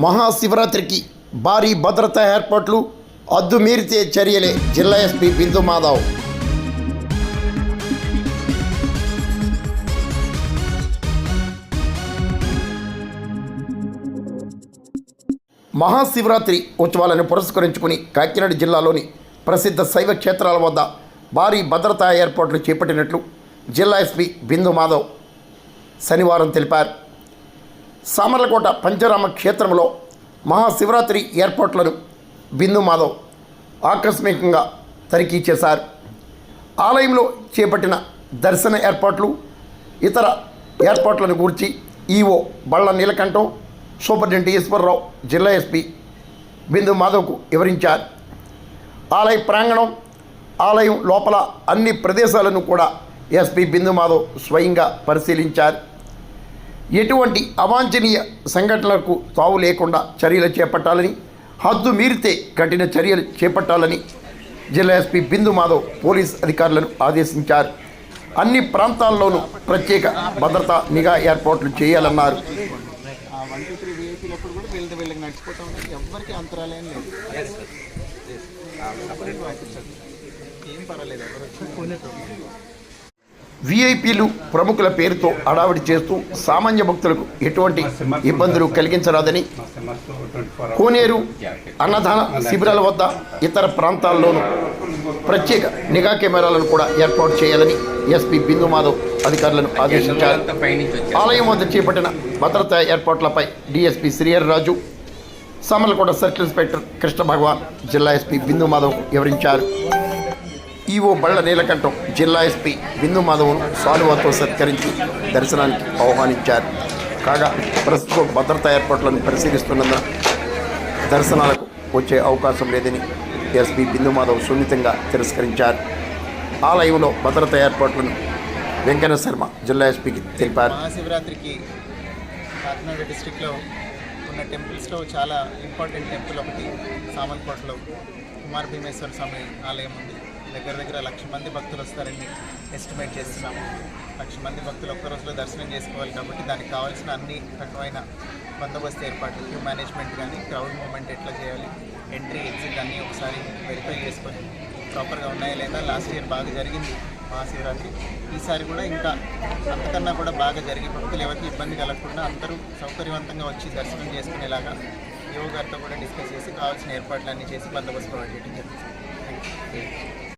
మహాశివరాత్రికి భారీ భద్రతా ఏర్పాట్లు, అద్దుమీరితే చర్యలే జిల్లా ఎస్పీ బిందు మాధవ్. మహాశివరాత్రి ఉత్సవాలను పురస్కరించుకుని కాకినాడ జిల్లాలోని ప్రసిద్ధ శైవ క్షేత్రాల వద్ద భారీ భద్రతా ఏర్పాట్లు చేపట్టినట్లు జిల్లా ఎస్పీ బిందు మాధవ్ శనివారం తెలిపారు. సామర్లకోట పంచరామ క్షేత్రంలో మహాశివరాత్రి ఏర్పాట్లను బిందు మాధవ్ ఆకస్మికంగా తనిఖీ చేశారు. ఆలయంలో చేపట్టిన దర్శన ఏర్పాట్లు, ఇతర ఏర్పాట్లను గురించి ఈఓ బళ్ళ నీలకంఠం, సూపరింటెండెంట్ ఈశ్వరరావు జిల్లా ఎస్పీ బిందు మాధవ్కు వివరించారు. ఆలయ ప్రాంగణం, ఆలయం లోపల అన్ని ప్రదేశాలను కూడా ఎస్పీ బిందు మాధవ్ స్వయంగా పరిశీలించారు. ఎటువంటి అవాంఛనీయ సంఘటనలకు తావు లేకుండా చర్యలు చేపట్టాలని, హద్దు మీరితే కఠిన చర్యలు చేపట్టాలని జిల్లా ఎస్పీ బిందు మాధవ్ పోలీస్ అధికారులను ఆదేశించారు. అన్ని ప్రాంతాల్లోనూ ప్రత్యేక భద్రతా నిఘా ఏర్పాట్లు చేయాలన్నారు. విఐపీలు ప్రముఖుల పేరుతో హడావిడి చేస్తూ సామాన్య భక్తులకు ఎటువంటి ఇబ్బందులు కలిగించరాదని, కోనేరు అన్నదాన శిబిరాల వద్ద ఇతర ప్రాంతాల్లోనూ ప్రత్యేక నిఘా కెమెరాలను కూడా ఏర్పాటు చేయాలని ఎస్పీ బిందు మాధవ్ అధికారులను ఆదేశించారు. ఆలయం వద్ద చేపట్టిన భద్రతా ఏర్పాట్లపై డిఎస్పీ శ్రీహరి రాజు, సామర్లకోట సర్కిల్ ఇన్స్పెక్టర్ కృష్ణ భగవాన్ జిల్లా ఎస్పీ బిందు మాధవ్ వివరించారు. ఈఓ బళ్ళ నీలకంఠం జిల్లా ఎస్పీ బిందు మాధవ్ను సాలువాతో సత్కరించి దర్శనానికి ఆహ్వానించారు. కాగా ప్రస్తుతం భద్రతా ఏర్పాట్లను పరిశీలిస్తున్నందున దర్శనాలకు వచ్చే అవకాశం లేదని ఎస్పీ బిందు మాధవ్ సున్నితంగా తిరస్కరించారు. ఆలయంలో భద్రతా ఏర్పాట్లను వెంకన్న శర్మ జిల్లా ఎస్పీకి తెలిపారు. మహాశివరాత్రికి కాకినాడ డిస్ట్రిక్ట్లో ఉన్న టెంపుల్స్లో చాలా ఇంపార్టెంట్ టెంపుల్ ఒకటి సామర్లకోటలో కుమార భీమేశ్వర స్వామి ఆలయం ఉంది. దగ్గర 1,00,000 మంది భక్తులు వస్తారని ఎస్టిమేట్ చేస్తున్నాము. 1,00,000 మంది భక్తులు ఒక్క రోజులో దర్శనం చేసుకోవాలి కాబట్టి దానికి కావాల్సిన అన్ని రకమైన బందోబస్తు ఏర్పాట్లు, క్యూ మేనేజ్మెంట్ కానీ, క్రౌడ్ మూవ్మెంట్ ఎట్లా చేయాలి, ఎంట్రీ ఎగ్జిట్ అన్నీ ఒకసారి వెరిఫై చేసుకొని ప్రాపర్గా ఉన్నాయా లేదా. లాస్ట్ ఇయర్ బాగా జరిగింది మహాశివరాత్రి, ఈసారి కూడా ఇంకా అంతకన్నా కూడా బాగా జరిగి భక్తులు ఎవరికి ఇబ్బంది కలగకుండా అందరూ సౌకర్యవంతంగా వచ్చి దర్శనం చేసుకునేలాగా యువ గారితో కూడా డిస్కస్ చేసి కావాల్సిన ఏర్పాట్లన్నీ చేసి బందోబస్తు ప్రొవైడ్ చేయడం జరుగుతుంది.